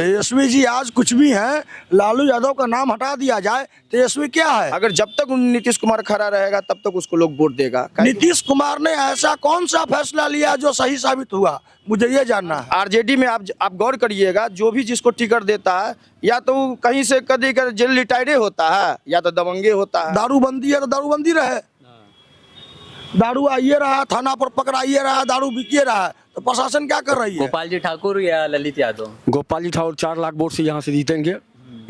तेजस्वी जी आज कुछ भी हैं, लालू यादव का नाम हटा दिया जाए, तेजस्वी क्या है? अगर जब तक नीतीश कुमार खड़ा रहेगा तब तक उसको लोग वोट देगा। नीतीश कुमार ने ऐसा कौन सा फैसला लिया जो सही साबित हुआ, मुझे ये जानना है। आरजेडी में आप गौर करिएगा, जो भी जिसको टिकट देता है या तो कहीं से कभी कर जेल रिटायर्ड होता है या तो दबंगे होता है। दारूबंदी है तो दारूबंदी रहे, दारू आइए रहा, थाना पर पकड़ाइए रहा, दारू बिकिए रहा, तो प्रशासन क्या कर रही है? गोपाल जी ठाकुर या ललित यादव? गोपाल जी ठाकुर 4 लाख वोट से यहाँ से जीतेंगे।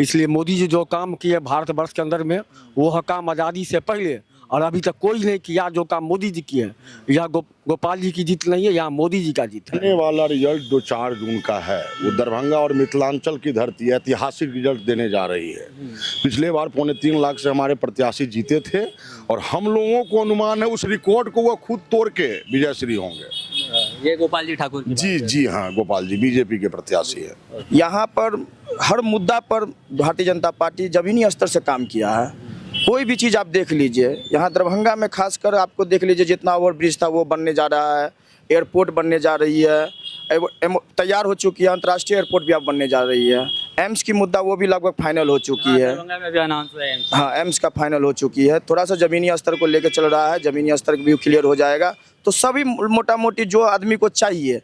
इसलिए मोदी जी जो काम किए भारतवर्ष के अंदर में, वो काम आज़ादी से पहले और अभी तक कोई नहीं किया जो काम मोदी जी किए। यहाँ गोपाल जी की जीत नहीं है, यहाँ मोदी जी का जीत है। आने वाला रिजल्ट जो 4 जून का है वो दरभंगा और मिथिलांचल की धरती ऐतिहासिक रिजल्ट देने जा रही है। पिछले बार 3.25 लाख से हमारे प्रत्याशी जीते थे और हम लोगों को अनुमान है उस रिकॉर्ड को वो खुद तोड़ के विजयश्री होंगे। ये गोपाल जी ठाकुर जी हाँ, गोपाल जी बीजेपी के प्रत्याशी है। यहाँ पर हर मुद्दा पर भारतीय जनता पार्टी जमीनी स्तर से काम किया है। कोई भी चीज़ आप देख लीजिए, यहाँ दरभंगा में खासकर आपको देख लीजिए, जितना ओवरब्रिज था वो बनने जा रहा है, एयरपोर्ट बनने जा रही है, तैयार हो चुकी है, अंतर्राष्ट्रीय एयरपोर्ट भी अब बनने जा रही है। एम्स की मुद्दा वो भी लगभग फाइनल हो चुकी है। दरभंगा में भी अनाउंस हुआ है एम्स। हाँ, एम्स का फाइनल हो चुकी है। थोड़ा सा ज़मीनी स्तर को लेकर चल रहा है, ज़मीनी स्तर भी क्लियर हो जाएगा तो सभी मोटा मोटी जो आदमी को चाहिए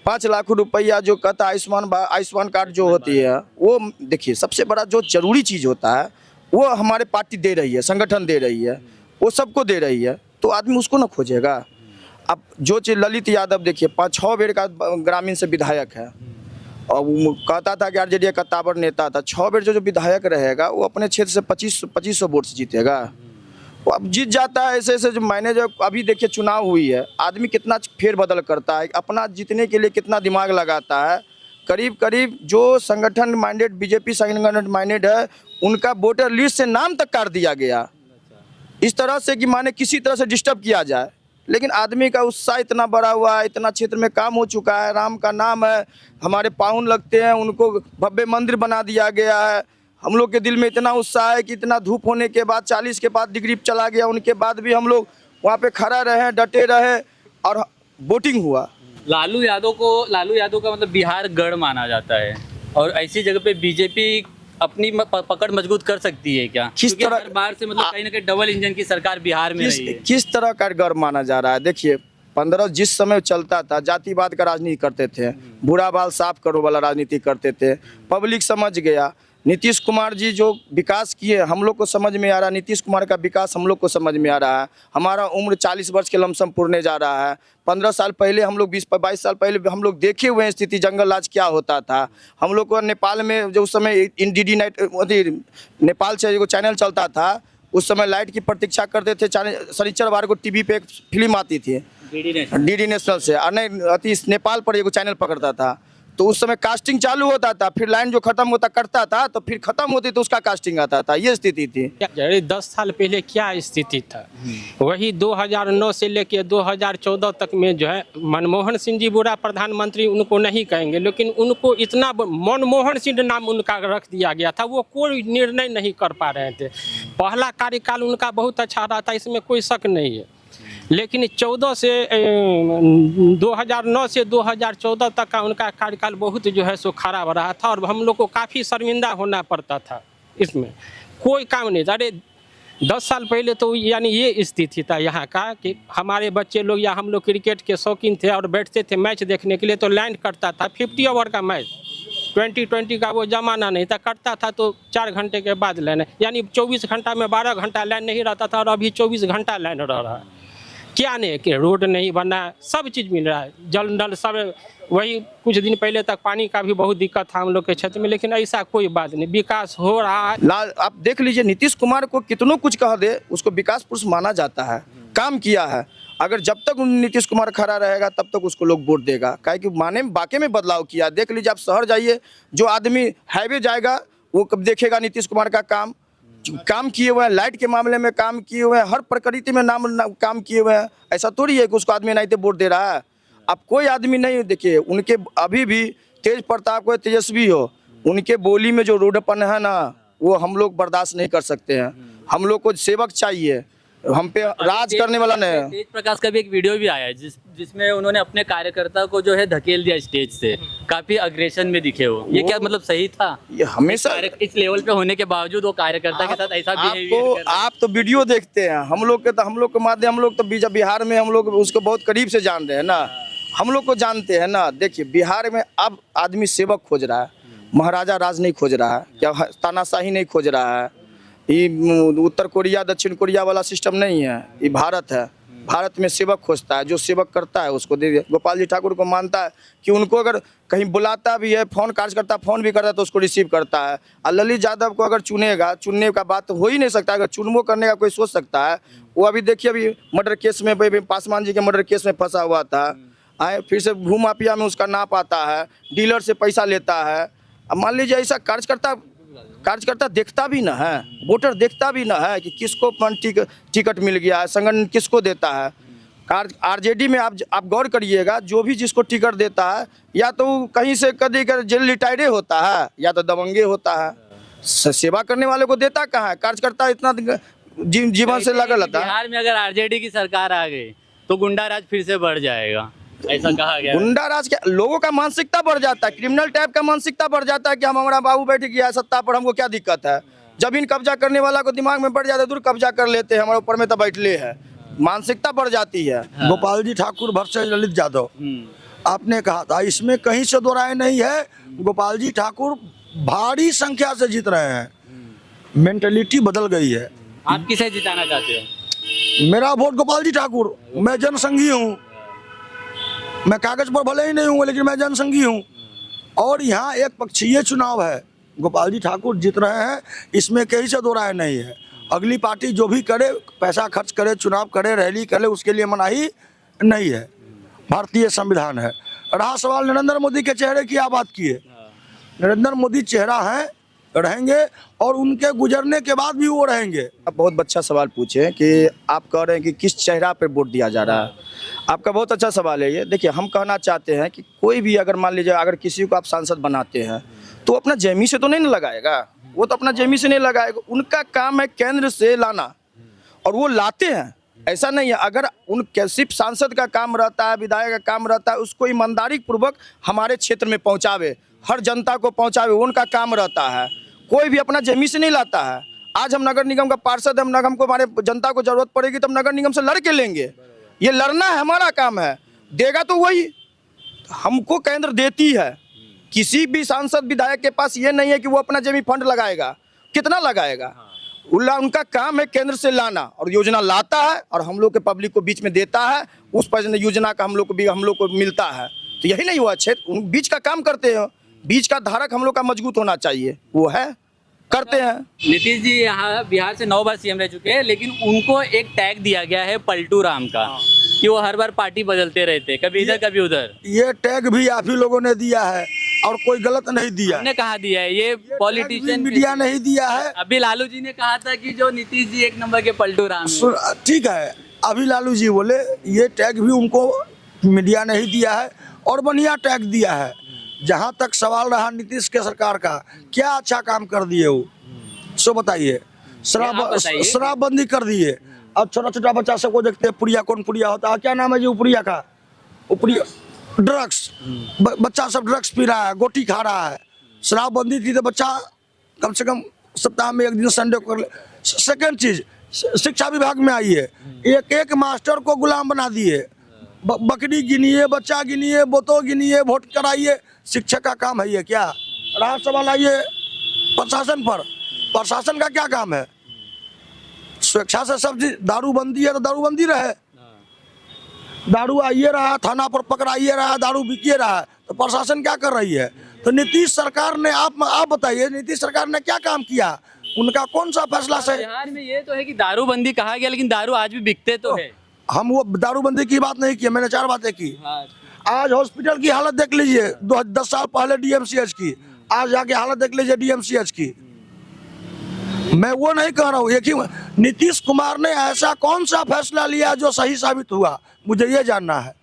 5 लाख रुपया जो कहता है आयुष्मान कार्ड जो होती है, वो देखिए सबसे बड़ा जो जरूरी चीज़ होता है वो हमारे पार्टी दे रही है, संगठन दे रही है, वो सबको दे रही है, तो आदमी उसको ना खोजेगा। अब जो चीज़ ललित यादव देखिए 5-6 बेर का ग्रामीण से विधायक है और वो कहता था कि आरजेडी का ताबर नेता था। 6 बेर जो विधायक रहेगा वो अपने क्षेत्र से 2500 वोट से जीतेगा। वो अब जीत जाता है। ऐसे ऐसे जो मैनेजर अभी देखिए चुनाव हुई है, आदमी कितना फेरबदल करता है, अपना जीतने के लिए कितना दिमाग लगाता है। करीब करीब जो संगठन माइंडेड बीजेपी संगठन माइंडेड है उनका वोटर लिस्ट से नाम तक काट दिया गया, इस तरह से कि माने किसी तरह से डिस्टर्ब किया जाए। लेकिन आदमी का उत्साह इतना बड़ा हुआ है, इतना क्षेत्र में काम हो चुका है, राम का नाम है, हमारे पाहुन लगते हैं, उनको भव्य मंदिर बना दिया गया है। हम लोग के दिल में इतना उत्साह है कि इतना धूप होने के बाद 40 के बाद डिग्री चला गया, उनके बाद भी हम लोग वहाँ पे खड़ा रहे, डटे रहे और वोटिंग हुआ। लालू यादव का मतलब बिहार गढ़ माना जाता है और ऐसी जगह पे बीजेपी अपनी पकड़ मजबूत कर सकती है क्या? किस तरह हर बार से मतलब कहीं ना कहीं डबल इंजन की सरकार बिहार में रही है। किस तरह का गर्व माना जा रहा है? देखिए 15 जिस समय चलता था जातिवाद का राजनीति करते थे, बुरा बाल साफ करो वाला राजनीति करते थे, पब्लिक समझ गया। नीतीश कुमार जी जो विकास किए हम लोग को समझ में आ रहा है, नीतीश कुमार का विकास हम लोग को समझ में आ रहा है। हमारा उम्र 40 वर्ष के लमसम पूरने जा रहा है। 15 साल पहले हम लोग 20-22 साल पहले हम लोग देखे हुए हैं स्थिति, जंगल राज क्या होता था। हम लोग को नेपाल में जो उस समय DD नाइट नेपाल से जो चैनल चलता था, उस समय लाइट की प्रतीक्षा करते थे। शनिचरवार को TV पे एक फिल्म आती थी DD नेशनल से, और नहीं नेपाल पर एक चैनल पकड़ता था, तो उस समय कास्टिंग चालू होता था, फिर लाइन जो खत्म होता करता था तो फिर खत्म होती तो उसका कास्टिंग आता था। ये स्थिति थी। 10 साल पहले क्या स्थिति था, वही 2009 से लेके 2014 तक में जो है मनमोहन सिंह जी बुरा प्रधानमंत्री उनको नहीं कहेंगे, लेकिन उनको इतना मनमोहन सिंह नाम उनका रख दिया गया था, वो कोई निर्णय नहीं कर पा रहे थे। पहला कार्यकाल उनका बहुत अच्छा रहा था, इसमें कोई शक नहीं है। लेकिन 2009 से 2014 तक का उनका कार्यकाल बहुत जो है सो खराब रहा था और हम लोग को काफ़ी शर्मिंदा होना पड़ता था। इसमें कोई काम नहीं था। अरे 10 साल पहले तो यानी ये स्थिति था यहाँ का कि हमारे बच्चे लोग या हम लोग क्रिकेट के शौकीन थे और बैठते थे मैच देखने के लिए, तो लाइन कटता था 50 ओवर का मैच, 2020 का वो जमाना नहीं था, कटता था तो 4 घंटे के बाद लाइन, यानी 24 घंटा में 12 घंटा लाइन नहीं रहता था और अभी 24 घंटा लाइन रह रहा है। क्या नहीं कि रोड नहीं बना, सब चीज़ मिल रहा है, जल नल सब। वही कुछ दिन पहले तक पानी का भी बहुत दिक्कत था हम लोग के क्षेत्र में, लेकिन ऐसा कोई बात नहीं, विकास हो रहा है। आप देख लीजिए नीतीश कुमार को कितनों कुछ कह दे, उसको विकास पुरुष माना जाता है, काम किया है। अगर जब तक नीतीश कुमार खड़ा रहेगा तब तक उसको लोग वोट देगा, काहे कि माने में वाकई में बदलाव किया। देख लीजिए आप शहर जाइए, जो आदमी हाईवे जाएगा वो कब देखेगा नीतीश कुमार का काम किए हुए हैं, लाइट के मामले में काम किए हुए हैं, हर प्रकृति में काम किए हुए हैं। ऐसा थोड़ी है कि उसको आदमी नहीं तो वोट दे रहा है। अब कोई आदमी नहीं, देखिए उनके अभी भी तेज प्रताप हो तेजस्वी हो, उनके बोली में जो रूढ़पन है ना, वो हम लोग बर्दाश्त नहीं कर सकते हैं। हम लोग को सेवक चाहिए, हम पे राज करने वाला नहीं है। तेज प्रकाश का भी एक वीडियो भी आया है जिसमें उन्होंने अपने कार्यकर्ता को जो है धकेल दिया स्टेज से, काफी अग्रेशन में दिखे वो। ये क्या मतलब सही था? ये हमेशा इस लेवल पे होने के बावजूद वो कार्यकर्ता के साथ ऐसा बिहेवियर कर रहे हैं। आप तो वीडियो देखते हैं, हम लोग के माध्यम, हम लोग तो बिहार में हम लोग उसको बहुत करीब से जान रहे हैं ना, हम लोग को जानते हैं ना। देखिए बिहार में अब आदमी सेवक खोज रहा है, महाराजा राज नहीं खोज रहा है, क्या तानाशाही नहीं खोज रहा है। ये उत्तर कोरिया दक्षिण कोरिया वाला सिस्टम नहीं है, ये भारत है। भारत में सेवक खोजता है, जो सेवक करता है उसको दे दिया। गोपाल जी ठाकुर को मानता है कि उनको अगर कहीं बुलाता भी है, फोन कार्यकर्ता फोन भी करता है तो उसको रिसीव करता है। और ललित यादव को अगर चुनेगा, चुनने का बात हो ही नहीं सकता। अगर चुनवो करने का कोई सोच सकता है, वो अभी देखिए अभी मर्डर केस में, पासवान जी के मर्डर केस में फंसा हुआ था, आए फिर से भू माफिया में उसका नाप आता है, डीलर से पैसा लेता है। अब मान लीजिए ऐसा कार्यकर्ता देखता भी ना है, वोटर देखता भी ना है कि किसको टिकट मिल गया है, संगठन किसको देता है। आरजेडी में आप गौर करिएगा, जो भी जिसको टिकट देता है या तो कहीं से कभी कर जेल रिटायर्ड होता है या तो दबंगे होता है। सेवा करने वाले को देता कहाँ है? कार्यकर्ता इतना जीवन से लगा रहता है। बिहार में अगर आरजेडी की सरकार आ गई तो गुंडा राज फिर से बढ़ जाएगा, ऐसा कहा गया। गुंडा राज के लोगों का मानसिकता बढ़ जाता है, क्रिमिनल टाइप का मानसिकता बढ़ जाता है कि हम हमारा बाबू बैठ गया है सत्ता पर, हमको क्या दिक्कत है। जमीन कब्जा करने वाला को दिमाग में बढ़ जाता है, दूर कब्जा कर लेते हैं, हमारे ऊपर में तो बैठले है, मानसिकता बढ़ जाती है। गोपाल जी ठाकुर वर्सेस ललित यादव, आपने कहा था, इसमें कहीं से दो राय नहीं है। गोपाल जी ठाकुर भारी संख्या से जीत रहे हैं, मेंटलिटी बदल गई है। आप किसे जिताना चाहते हो? मेरा वोट गोपाल जी ठाकुर, मैं जनसंघी हूँ, मैं कागज पर भले ही नहीं हूँ लेकिन मैं जनसंघी हूँ। और यहाँ एक पक्षीय चुनाव है, गोपाल जी ठाकुर जीत रहे हैं, इसमें कहीं से दो राय नहीं है। अगली पार्टी जो भी करे, पैसा खर्च करे, चुनाव करे, रैली करे, उसके लिए मनाही नहीं है, भारतीय संविधान है। रहा सवाल नरेंद्र मोदी के चेहरे की, आप बात किए, नरेंद्र मोदी चेहरा है, रहेंगे और उनके गुजरने के बाद भी वो रहेंगे। आप बहुत अच्छा सवाल पूछे कि आप कह रहे हैं कि किस चेहरा पे वोट दिया जा रहा है। आपका बहुत अच्छा सवाल है ये। देखिए हम कहना चाहते हैं कि कोई भी अगर मान लीजिए अगर किसी को आप सांसद बनाते हैं तो अपना जेमी से तो नहीं लगाएगा, वो तो अपना जेमी से नहीं लगाएगा। उनका काम है केंद्र से लाना, और वो लाते हैं। ऐसा नहीं है, अगर उनके सिर्फ सांसद का काम रहता है, विधायक का काम रहता है, उसको ईमानदारी पूर्वक हमारे क्षेत्र में पहुँचावे, हर जनता को पहुँचावे, उनका काम रहता है। कोई भी अपना जेमी से नहीं लाता है। आज हम नगर निगम का पार्षद, हम हमको हमारे जनता को जरूरत पड़ेगी तो हम नगर निगम से लड़ के लेंगे, ये लड़ना है हमारा काम है। देगा तो वही, हमको केंद्र देती है। किसी भी सांसद विधायक के पास ये नहीं है कि वो अपना जेमी फंड लगाएगा, कितना लगाएगा। उनका काम है केंद्र से लाना, और योजना लाता है और हम लोग के पब्लिक को बीच में देता है। उस पर योजना का हम लोग को मिलता है। तो यही नहीं हुआ, क्षेत्र बीच का काम करते हैं, बीच का धारक हम लोग का मजबूत होना चाहिए, वो है, करते हैं। नीतीश जी यहाँ बिहार से 9 बार सीएम रह चुके हैं, लेकिन उनको एक टैग दिया गया है पलटू राम का, कि वो हर बार पार्टी बदलते रहते, कभी इधर कभी उधर। ये टैग भी आप ही लोगों ने दिया है और कोई गलत नहीं दिया। हमने कहा दिया है, ये पॉलिटिशियन मीडिया नहीं दिया है। अभी लालू जी ने कहा था कि जो नीतीश जी 1 नंबर के पलटू राम हैं। ठीक है, अभी लालू जी बोले, ये टैग भी उनको मीडिया नहीं दिया है और बढ़िया टैग दिया है। जहाँ तक सवाल रहा नीतीश के सरकार का, क्या अच्छा काम कर दिए वो, सो बताइए। शराबबंदी कर दिए। अब छोटा छोटा बच्चा सबको देखते हैं, पुड़िया, कौन पुड़िया होता है, क्या नाम है जी पुड़िया का, पुड़िया ड्रग्स, बच्चा सब ड्रग्स पी रहा है, गोटी खा रहा है। शराबबंदी थी तो बच्चा कम से कम सप्ताह में 1 दिन संडे को कर ले। सेकेंड चीज, शिक्षा विभाग में आई है, एक एक मास्टर को गुलाम बना दिए। बकरी गिनिए, बच्चा गिनिए, बोतो गिनिए, वोट कराइए, शिक्षक का काम है ये क्या? रहा सवाल आइए प्रशासन पर, प्रशासन का क्या काम है? स्वेच्छा से सब दारूबंदी है तो दारूबंदी रहे, दारू आइए रहा, थाना पर पकड़ाइए रहा, दारू बिकिए रहा, तो प्रशासन क्या कर रही है? तो नीतीश सरकार ने, आप बताइए, नीतीश सरकार ने क्या काम किया? उनका कौन सा फैसला से? बिहार में ये तो है कि दारूबंदी कहा गया, लेकिन दारू आज भी बिकते तो है। हम वो दारूबंदी की बात नहीं की, मैंने 4 बातें की। आज हॉस्पिटल की हालत देख लीजिए, 10 साल पहले डीएमसीएच की, आज जाके हालत देख लीजिए डीएमसीएच की। मैं वो नहीं कह रहा हूँ, एक ही नीतीश कुमार ने ऐसा कौन सा फैसला लिया जो सही साबित हुआ, मुझे ये जानना है।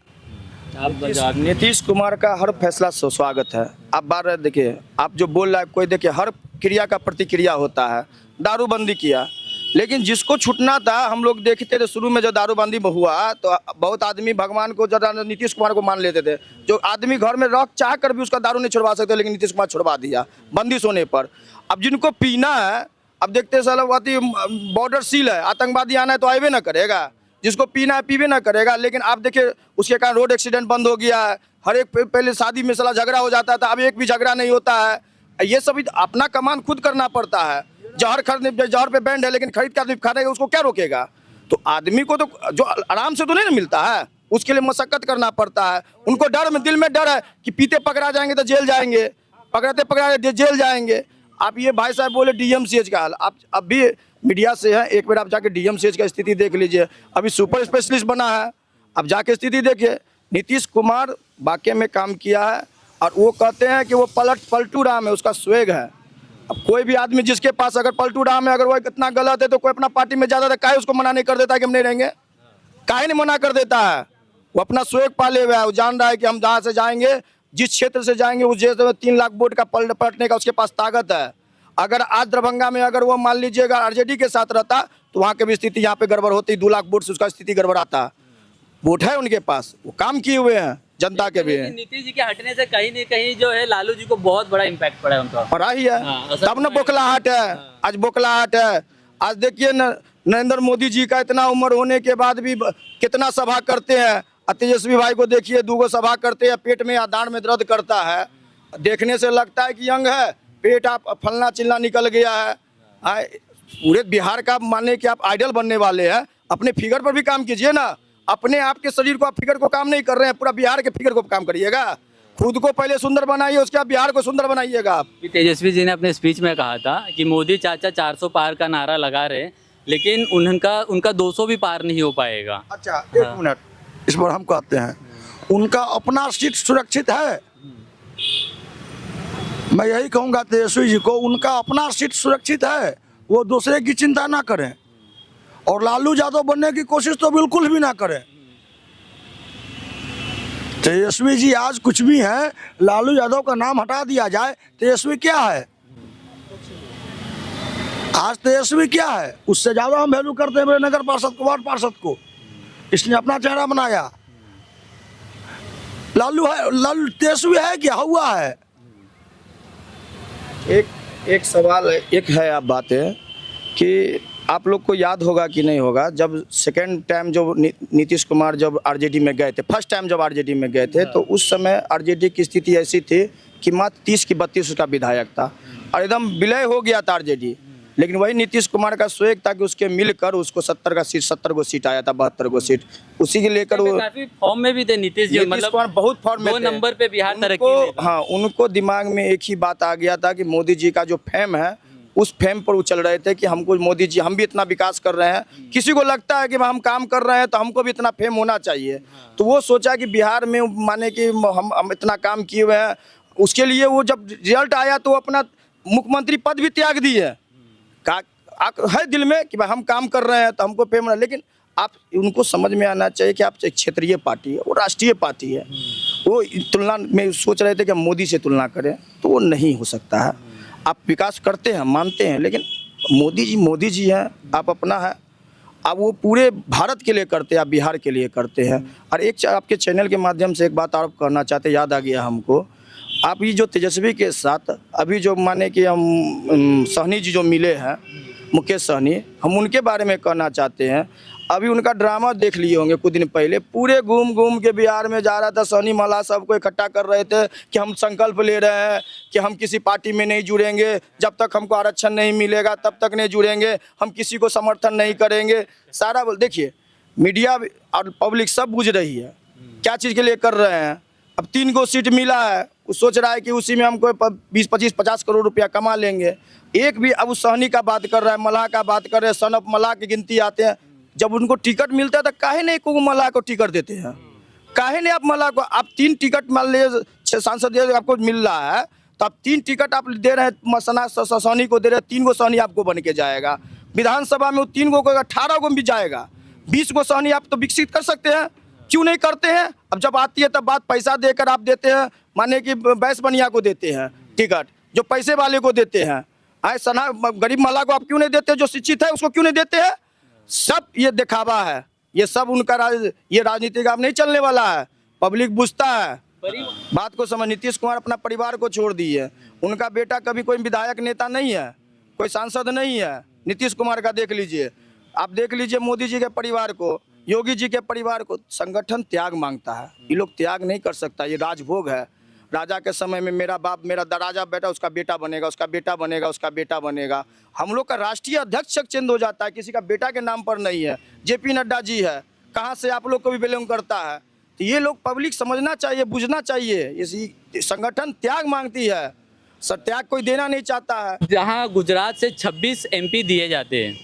नीतीश कुमार का हर फैसला स्वागत है। आप बार देखिए, आप जो बोल रहा है, कोई देखिए हर क्रिया का प्रतिक्रिया होता है। दारूबंदी किया, लेकिन जिसको छूटना था, हम लोग देखते थे शुरू में जब दारूबंदी में हुआ तो बहुत आदमी भगवान को ज़्यादा नीतीश कुमार को मान लेते थे। जो आदमी घर में रख चाह कर भी उसका दारू नहीं छुड़वा सकते, लेकिन नीतीश कुमार छुड़वा दिया बंदिश होने पर। अब जिनको पीना है, अब देखते सालावाती बॉर्डर सील है, आतंकवादी आना है तो आएबे ना करेगा, जिसको पीना है पीबे ना करेगा। लेकिन आप देखिए उसके कारण रोड एक्सीडेंट बंद हो गया है। हर एक पहले शादी में साला झगड़ा हो जाता था, अब एक भी झगड़ा नहीं होता है। ये सभी अपना कमान खुद करना पड़ता है। जहर खरीदने, जहर पे बैंड है लेकिन खरीद के आदमी खा रहेगा, उसको क्या रोकेगा? तो आदमी को तो जो आराम से तो नहीं मिलता है, उसके लिए मशक्कत करना पड़ता है। उनको डर में, दिल में डर है कि पीते पकड़ा जाएंगे तो जेल जाएंगे, पकड़ाते पकड़ाते जेल जाएंगे। आप ये भाई साहब बोले डीएमसीएच का हाल, आप अब भी मीडिया से हैं, एक बार आप जाके डीएमसीएच का स्थिति देख लीजिए। अभी सुपर स्पेशलिस्ट बना है, अब जाके स्थिति देखिए। नीतीश कुमार वाकई में काम किया है और वो कहते हैं कि वो पलटू राम है, उसका स्वेग है। अब कोई भी आदमी जिसके पास अगर पलटू राम है, अगर वो इतना गलत है तो कोई अपना पार्टी में ज़्यादा काहे उसको मना नहीं कर देता है कि हम नहीं रहेंगे? काहे नहीं मना कर देता है? वो अपना स्वेग पाले हुआ है, वो जान रहा है कि हम जहाँ से जाएंगे, जिस क्षेत्र से जाएंगे उस क्षेत्र में 3 लाख वोट का पलटने का उसके पास ताकत है। अगर आज दरभंगा में अगर वो मान लीजिएगा आरजेडी के साथ रहता तो वहाँ की भी स्थिति यहाँ पे गड़बड़ होती, 2 लाख वोट से उसका स्थिति गड़बड़ाता। वोट है उनके पास, वो काम किए हुए हैं, जनता के भी हैं। नीतीश जी के हटने से कहीं न कहीं जो है लालू जी को बहुत बड़ा इम्पैक्ट पड़ा है उनका। पड़ा ही है, तब न बौखलाहट है, आज बौखलाहट है। आज देखिए नरेंद्र मोदी जी का इतना उम्र होने के बाद भी कितना सभा करते हैं। तेजस्वी भाई को देखिए, 2 सभा करते हैं, पेट में या दाढ़ में दर्द करता है, देखने से लगता है कि यंग है, पेट आप फलना चिल्ला निकल गया है। पूरे बिहार का मानने कि आप आइडल बनने वाले हैं, अपने फिगर पर भी काम कीजिए ना। अपने आप के शरीर को आप फिगर को काम नहीं कर रहे हैं, पूरा बिहार के फिगर को काम करिएगा। खुद को पहले सुंदर बनाइए, उसके बाद बिहार को सुंदर बनाइएगा आप। तेजस्वी जी ने अपने स्पीच में कहा था कि मोदी चाचा 400 पार का नारा लगा रहे, लेकिन उनका 200 भी पार नहीं हो पाएगा। अच्छा, एक मिनट, इस पर हम कहते हैं उनका अपना सीट सुरक्षित है। मैं यही कहूँगा तेजस्वी जी को, उनका अपना सीट सुरक्षित है, वो दूसरे की चिंता ना करें और लालू यादव बनने की कोशिश तो बिल्कुल भी ना करें। तेजस्वी जी आज कुछ भी हैं, लालू यादव का नाम हटा दिया जाए, तेजस्वी क्या है? आज तेजस्वी क्या है? उससे ज़्यादा हम वैल्यू करते हैं मेरे नगर पार्षद को, वार्ड पार्षद को। इसने अपना चेहरा बनाया। लालू है, लालू तेजस्वी है क्या हुआ है? एक सवाल है, एक है आप बात है कि आप लोग को याद होगा कि नहीं होगा, जब सेकेंड टाइम जब नीतीश कुमार जब आरजेडी में गए थे, फर्स्ट टाइम जब आरजेडी में गए थे, तो उस समय आरजेडी की स्थिति ऐसी थी कि मात्र 30 की 32 उसका विधायक था और एकदम विलय हो गया था आरजेडी। लेकिन वही नीतीश कुमार का स्वेग था कि उसके मिलकर उसको 70 गो सीट आया था, 72 गो सीट उसी के लेकर वो काफी फॉर्म में भी थे नीतीश जी, मतलब बहुत फॉर्म में 2 थे। नंबर पे बिहार तरक्की। हाँ, उनको दिमाग में एक ही बात आ गया था कि मोदी जी का जो फेम है, उस फेम पर वो चल रहे थे कि हमको मोदी जी, हम भी इतना विकास कर रहे हैं। किसी को लगता है कि हम काम कर रहे हैं तो हमको भी इतना फेम होना चाहिए। तो वो सोचा कि बिहार में माने कि हम इतना काम किए हुए हैं, उसके लिए वो जब रिजल्ट आया तो अपना मुख्यमंत्री पद भी त्याग दिए। है दिल में कि भाई हम काम कर रहे हैं तो हमको फेम, लेकिन आप उनको समझ में आना चाहिए कि आप एक क्षेत्रीय पार्टी है, वो राष्ट्रीय पार्टी है। वो तुलना में सोच रहे थे कि हम मोदी से तुलना करें, तो वो नहीं हो सकता है। आप विकास करते हैं, मानते हैं, लेकिन मोदी जी हैं, आप अपना है, आप वो पूरे भारत के लिए करते हैं, आप बिहार के लिए करते हैं। और एक आपके चैनल के माध्यम से एक बात और करना चाहते, याद आ गया हमको, आप ये जो तेजस्वी के साथ अभी जो माने कि हम सहनी जी जो मिले हैं, मुकेश सहनी, हम उनके बारे में कहना चाहते हैं। अभी उनका ड्रामा देख लिए होंगे कुछ दिन पहले, पूरे घूम के बिहार में जा रहा था, सहनी माला सबको इकट्ठा कर रहे थे कि हम संकल्प ले रहे हैं कि हम किसी पार्टी में नहीं जुड़ेंगे, जब तक हमको आरक्षण नहीं मिलेगा तब तक नहीं जुड़ेंगे, हम किसी को समर्थन नहीं करेंगे। सारा देखिए मीडिया और पब्लिक सब बुझ रही है क्या चीज़ के लिए कर रहे हैं। अब 3 गो सीट मिला है, वो सोच रहा है कि उसी में हमको 20-25-50 करोड़ रुपया कमा लेंगे। एक भी अब उस सहनी का बात कर रहा है, मलाह का बात कर रहे हैं, सन ऑफ मलाह की गिनती आते हैं। जब उनको टिकट मिलता है तो काहे नहीं को मलाह को टिकट देते हैं? काहे नहीं आप मलाह को, आप 3 टिकट मान लीजिए 6 सांसद आपको मिल रहा है तो आप 3 टिकट आप दे रहे हैं, मसना सहनी को दे रहे हैं, 3 गो सहनी आपको बन के जाएगा। विधानसभा में वो 3 गो को 18 गो भी जाएगा, 20 गो सहनी आप तो विकसित कर सकते हैं, क्यों नहीं करते हैं? अब जब आती है तब बात पैसा देकर आप देते हैं, माने कि बैस बनिया को देते हैं टिकट, जो पैसे वाले को देते हैं। आए सना गरीब महिला को आप क्यों नहीं देते, जो शिक्षित है उसको क्यों नहीं देते हैं? सब ये दिखावा है, ये सब उनका ये राजनीतिक आप नहीं चलने वाला है, पब्लिक बुझता है बात को समझ। नीतीश कुमार अपना परिवार को छोड़ दिए, उनका बेटा कभी कोई विधायक नेता नहीं है, कोई सांसद नहीं है। नीतीश कुमार का देख लीजिए, आप देख लीजिए मोदी जी के परिवार को, योगी जी के परिवार को। संगठन त्याग मांगता है, ये लोग त्याग नहीं कर सकता, ये राजभोग है। राजा के समय में मेरा बाप मेरा राजा बेटा उसका बेटा बनेगा, उसका बेटा बनेगा, उसका बेटा बनेगा। हम लोग का राष्ट्रीय अध्यक्ष चेंज हो जाता है, किसी का बेटा के नाम पर नहीं है। जेपी नड्डा जी है, कहाँ से आप लोग को भी बिलोंग करता है। तो ये लोग पब्लिक समझना चाहिए, बुझना चाहिए। इसी संगठन त्याग मांगती है, त्याग कोई देना नहीं चाहता है। जहाँ गुजरात से 26 MP दिए जाते हैं,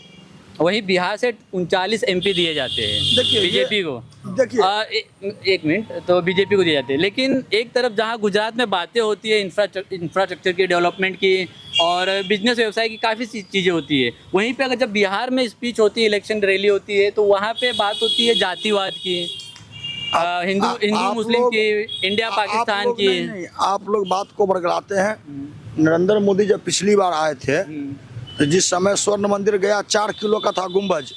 वहीं बिहार से 39 MP दिए जाते हैं देखिए, बीजेपी को। देखिए एक मिनट, तो बीजेपी को दिए जाते हैं, लेकिन एक तरफ जहाँ गुजरात में बातें होती है इंफ्रास्ट्रक्चर की, डेवलपमेंट की और बिजनेस व्यवसाय की काफ़ी चीज़ें होती है, वहीं पे अगर जब बिहार में स्पीच होती है, इलेक्शन रैली होती है, तो वहाँ पे बात होती है जातिवाद की, हिंदू मुस्लिम की, इंडिया पाकिस्तान की। नहीं, आप लोग बात को बरगलाते हैं। नरेंद्र मोदी जब पिछली बार आए थे, तो जिस समय स्वर्ण मंदिर गया 4 किलो का था गुंबज,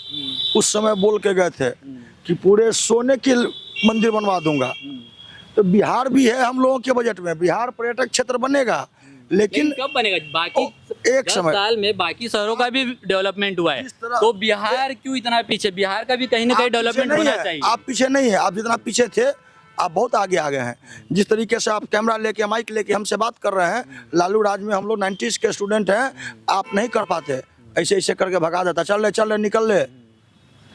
उस समय बोल के गए थे कि पूरे सोने के मंदिर बनवा दूंगा। तो बिहार भी है हम लोगों के बजट में, बिहार पर्यटक क्षेत्र बनेगा, लेकिन कब बनेगा? बाकी एक 10 समय साल में बाकी शहरों का भी डेवलपमेंट हुआ है, तो बिहार क्यों इतना पीछे? बिहार का भी कहीं ना कहीं डेवलपमेंट होना चाहिए। आप पीछे नहीं है, आप जितना पीछे थे आप बहुत आगे आ गए हैं। जिस तरीके से आप कैमरा लेके माइक लेके हमसे बात कर रहे हैं, लालू राज में हम लोग 90s के स्टूडेंट हैं, आप नहीं कर पाते, ऐसे ऐसे करके भगा देता, चल रहे निकल ले।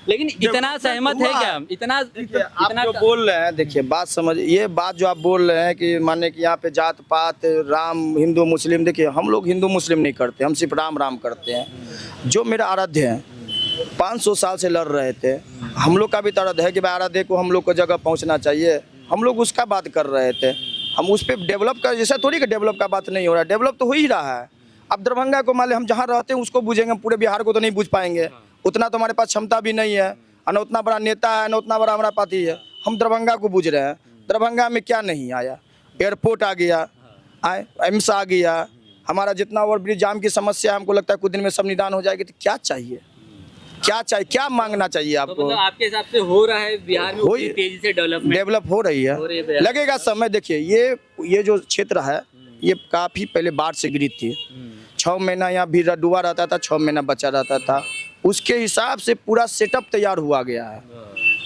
लेकिन इतना सहमत है क्या? इतना आप जो बोल रहे हैं, देखिए बात समझ, ये बात जो आप बोल रहे हैं कि माने कि यहाँ पे जात पात, राम हिंदू मुस्लिम, देखिए हम लोग हिंदू मुस्लिम नहीं करते, हम सिर्फ राम राम करते हैं। जो मेरा आराध्य है 500 साल से लड़ रहे थे, हम लोग का भी तरद है कि भाई आराध्य को हम लोग को जगह पहुँचना चाहिए, हम लोग उसका बात कर रहे थे। हम उस पर डेवलप का, जैसा थोड़ी कि डेवलप का बात नहीं हो रहा है, डेवलप तो हो ही रहा है। अब दरभंगा को मान लें, हम जहाँ रहते हैं उसको बूझेंगे, पूरे बिहार को तो नहीं बूझ पाएंगे, उतना तो हमारे पास क्षमता भी नहीं है, न उतना बड़ा नेता है, न उतना बड़ा हमारा पार्टी है। हम दरभंगा को बूझ रहे हैं, दरभंगा में क्या नहीं आया? एयरपोर्ट आ गया, एम्स आ गया, हमारा जितना ओवर ब्रिज जाम की समस्या है, हमको लगता है कुछ दिन में सब निदान हो जाएगी। तो क्या चाहिए, क्या चाहिए, क्या मांगना चाहिए आपको? तो मतलब आपके हिसाब से हो रहा है बिहार में उतनी तेजी से डेवलप हो रही है, लगेगा समय। देखिए ये जो क्षेत्र है, ये काफ़ी पहले बाढ़ से ग्रसित थी, 6 महीना यहाँ भी डूबा रहता था, 6 महीना बचा रहता था। उसके हिसाब से पूरा सेटअप तैयार हुआ गया है,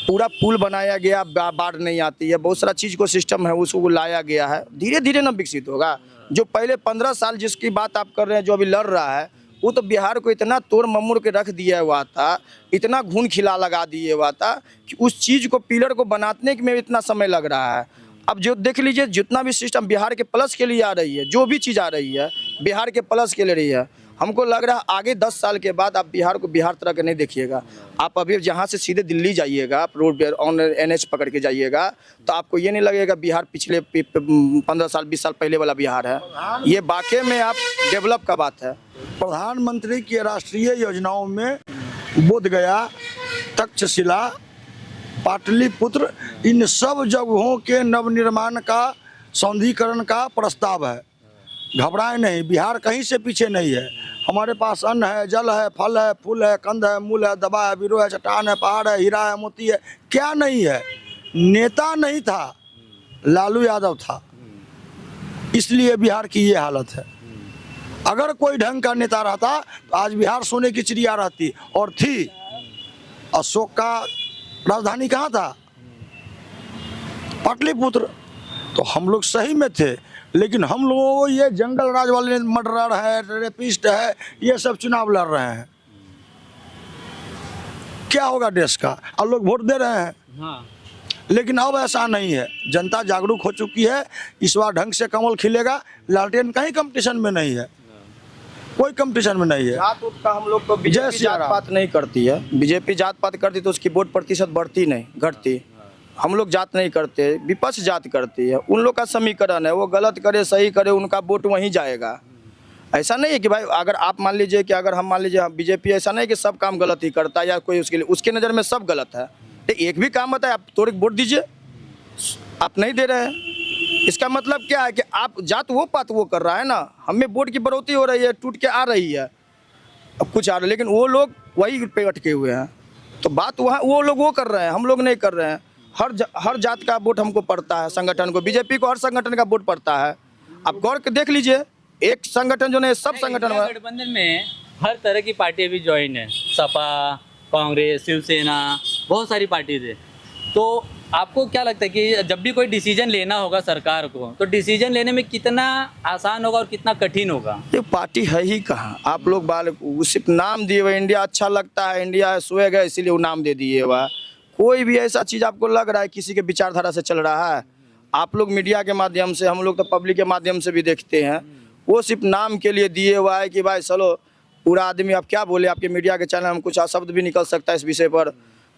पूरा पुल बनाया गया, बाढ़ नहीं आती है, बहुत सारा चीज़ को सिस्टम है उसको लाया गया है। धीरे धीरे ना विकसित होगा। जो पहले 15 साल जिसकी बात आप कर रहे हैं, जो अभी लड़ रहा है, वो तो बिहार को इतना तोड़ ममोड़ के रख दिया हुआ था, इतना घून खिला लगा दिए हुआ था कि उस चीज़ को, पिलर को बनाने में इतना समय लग रहा है। अब जो देख लीजिए, जितना भी सिस्टम बिहार के प्लस के लिए आ रही है, जो भी चीज़ आ रही है बिहार के प्लस के लिए रही है। हमको लग रहा है आगे 10 साल के बाद आप बिहार को बिहार तरह के नहीं देखिएगा। आप अभी जहाँ से सीधे दिल्ली जाइएगा, आप रोड पे ऑन NH पकड़ के जाइएगा, तो आपको ये नहीं लगेगा बिहार पिछले 15 साल 20 साल पहले वाला बिहार है। ये वाकई में आप डेवलप का बात है। प्रधानमंत्री की राष्ट्रीय योजनाओं में बोध गया, तक्षशिला, पाटलिपुत्र, इन सब जगहों के नवनिर्माण का, सौंदर्यीकरण का प्रस्ताव है। घबराए नहीं, बिहार कहीं से पीछे नहीं है। हमारे पास अन्न है, जल है, फल है, फूल है, कंद है, मूल है, दवा है, बिरो है, चट्टान है, पहाड़ है, हीरा है, मोती है, क्या नहीं है? नेता नहीं था, लालू यादव था, इसलिए बिहार की ये हालत है। अगर कोई ढंग का नेता रहता तो आज बिहार सोने की चिड़िया रहती, और थी। अशोक का राजधानी कहाँ था? पाटलिपुत्र। तो हम लोग सही में थे, लेकिन हम लोगों को ये जंगल राज वाले मर्डरर है, रेपिस्ट है, ये सब चुनाव लड़ रहे हैं। क्या होगा देश का? अब लोग वोट दे रहे हैं। हाँ। लेकिन अब ऐसा नहीं है, जनता जागरूक हो चुकी है। इस बार ढंग से कमल खिलेगा। लालटेन कहीं कंपटीशन में नहीं है, कोई कंपटीशन में नहीं है। जात का हम लोग को बीजेपी जात पात नहीं करती है। बीजेपी जात पात करती तो उसकी वोट प्रतिशत बढ़ती नहीं, घटती। हम लोग जात नहीं करते, विपक्ष जात करती है। उन लोग का समीकरण है, वो गलत करे सही करे, उनका वोट वहीं जाएगा। ऐसा नहीं है कि भाई अगर आप मान लीजिए कि अगर हम मान लीजिए बीजेपी, ऐसा नहीं कि सब काम गलत ही करता है या कोई उसके नज़र में सब गलत है। एक भी काम बताए आप, थोड़ी वोट दीजिए, आप नहीं दे रहे हैं। इसका मतलब क्या है कि आप जात वो पात वो कर रहा है ना, हमें वोट की बढ़ोतरी हो रही है, टूट के आ रही है, अब कुछ आ रहा है, लेकिन वो लोग वही पे अटके हुए हैं। तो बात वहाँ वो लोग वो कर रहे हैं, हम लोग नहीं कर रहे हैं। हर जात का वोट हमको पड़ता है, संगठन को, बीजेपी को हर संगठन का वोट पड़ता है। आप गौर के देख लीजिए, एक संगठन जो नहीं, सब संगठन में गठबंधन में हर तरह की पार्टी अभी ज्वाइन है, सपा, कांग्रेस, शिवसेना, बहुत सारी पार्टीज है। तो आपको क्या लगता है कि जब भी कोई डिसीजन लेना होगा सरकार को, तो डिसीजन लेने में कितना आसान होगा और कितना कठिन होगा? ये पार्टी है ही कहाँ, आप लोग सिर्फ नाम दिए हुए, इंडिया अच्छा लगता है, इंडिया सोए गए इसीलिए वो नाम दे दिए हुआ। कोई भी ऐसा चीज़ आपको लग रहा है किसी के विचारधारा से चल रहा है? आप लोग मीडिया के माध्यम से, हम लोग तो पब्लिक के माध्यम से भी देखते हैं, वो सिर्फ नाम के लिए दिए हुआ है कि भाई चलो पूरा आदमी, आप क्या बोले, आपके मीडिया के चैनल में कुछ शब्द भी निकल सकता है इस विषय पर।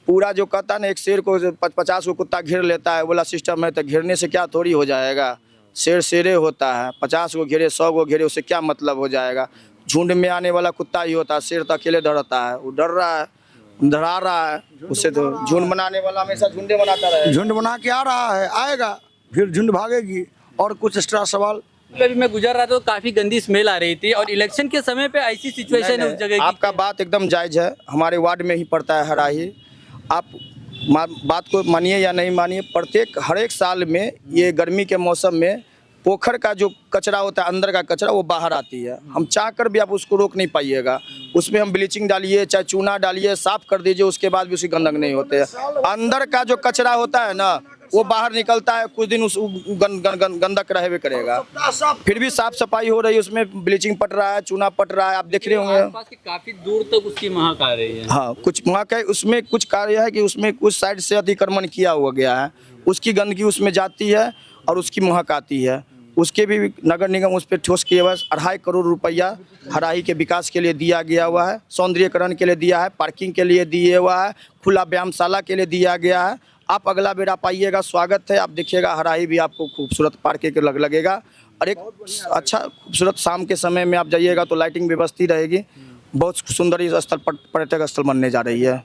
पूरा जो कहता है ना, एक शेर को 50 को कुत्ता घेर लेता है, बोला सिस्टम है, तो घेरने से क्या थोड़ी हो जाएगा। शेर शेरे होता है, 50 को घेरे, 100 को घेरे, उससे क्या मतलब हो जाएगा। झुंड में आने वाला कुत्ता ही होता है, शेर तो अकेले डरता है, वो डर रहा है, डरा रहा है, उससे तो झुंड बनाने वाला हमेशा झुंडे बनाता रहे। झुंड बना के आ रहा है, आएगा फिर झुंड भागेगी। और कुछ एक्स्ट्रा सवाल? अभी मैं गुजर रहा था तो काफी गंदी स्मेल आ रही थी, और इलेक्शन के समय पे ऐसी सिचुएशन है उस जगह की। आपका बात एकदम जायज है, हमारे वार्ड में ही पड़ता है हराही। आप बात को मानिए या नहीं मानिए, हर एक साल में ये गर्मी के मौसम में पोखर का जो कचरा होता है, अंदर का कचरा, वो बाहर आती है। हम चाह कर भी आप उसको रोक नहीं पाइएगा। उसमें हम ब्लीचिंग डालिए, चाहे चूना डालिए, साफ कर दीजिए, उसके बाद भी उसकी गंदक नहीं होते है। अंदर का जो कचरा होता है ना, वो बाहर निकलता है, कुछ दिन उस गंदक रहवे करेगा। फिर भी साफ सफाई हो रही है, उसमें ब्लीचिंग पट रहा है, चूना पट रहा है, आप देख रहे होंगे। आसपास के काफी दूर तक उसकी महक आ रही है। हाँ, कुछ महक है, उसमें कुछ कार्य है कि उसमें कुछ साइड से अतिक्रमण किया हुआ गया है, उसकी गंदगी उसमें जाती है और उसकी महक आती है। उसके भी नगर निगम उस पर ठोस किए हुआ 2.5 करोड़ रुपया हराही के विकास के लिए दिया गया हुआ है, सौंदर्यकरण के लिए दिया है, पार्किंग के लिए दिए हुआ है, खुला व्यायामशाला के लिए दिया गया है। आप अगला बेर आप आइएगा, स्वागत है। आप देखिएगा हराही भी आपको खूबसूरत पार्क के लगेगा, और एक अच्छा खूबसूरत शाम के समय में आप जाइएगा तो लाइटिंग व्यवस्थित रहेगी। बहुत सुंदर इस स्थल पर्यटक स्थल बनने जा रही है।